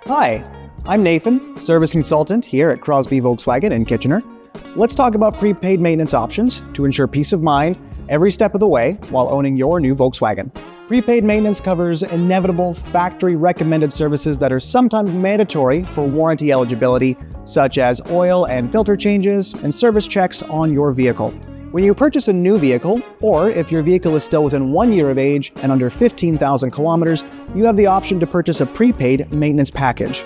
Hi, I'm Nathan, service consultant here at Crosby Volkswagen in Kitchener. Let's talk about prepaid maintenance options to ensure peace of mind every step of the way while owning your new Volkswagen. Prepaid maintenance covers inevitable factory-recommended services that are sometimes mandatory for warranty eligibility, such as oil and filter changes and service checks on your vehicle. When you purchase a new vehicle, or if your vehicle is still within 1 year of age and under 15,000 kilometers, you have the option to purchase a prepaid maintenance package.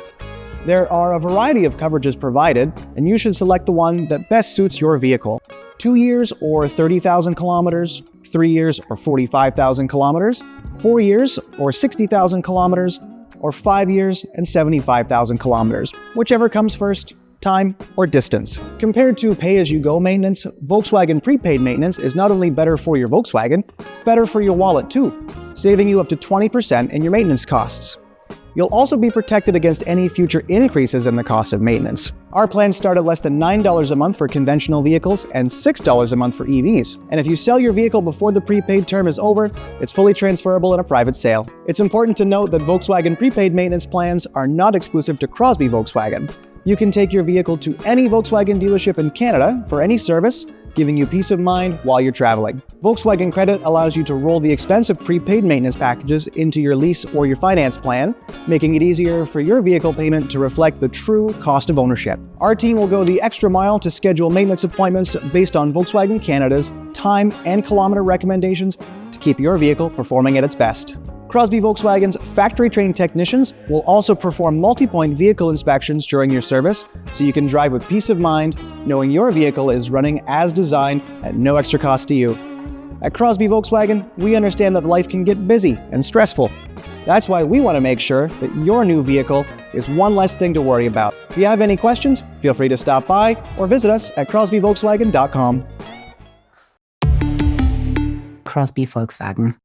There are a variety of coverages provided, and you should select the one that best suits your vehicle. 2 years or 30,000 kilometers, 3 years or 45,000 kilometers, 4 years or 60,000 kilometers, or 5 years and 75,000 kilometers, whichever comes first, time or distance. Compared to pay-as-you-go maintenance, Volkswagen Prepaid Maintenance is not only better for your Volkswagen, it's better for your wallet too, saving you up to 20% in your maintenance costs. You'll also be protected against any future increases in the cost of maintenance. Our plans start at less than $9 a month for conventional vehicles and $6 a month for EVs. And if you sell your vehicle before the prepaid term is over, it's fully transferable in a private sale. It's important to note that Volkswagen prepaid maintenance plans are not exclusive to Crosby Volkswagen. You can take your vehicle to any Volkswagen dealership in Canada for any service, giving you peace of mind while you're traveling. Volkswagen Credit allows you to roll the expensive prepaid maintenance packages into your lease or your finance plan, making it easier for your vehicle payment to reflect the true cost of ownership. Our team will go the extra mile to schedule maintenance appointments based on Volkswagen Canada's time and kilometer recommendations to keep your vehicle performing at its best. Crosby Volkswagen's factory-trained technicians will also perform multi-point vehicle inspections during your service, so you can drive with peace of mind, knowing your vehicle is running as designed at no extra cost to you. At Crosby Volkswagen, we understand that life can get busy and stressful. That's why we want to make sure that your new vehicle is one less thing to worry about. If you have any questions, feel free to stop by or visit us at crosbyvolkswagen.com. Crosby Volkswagen.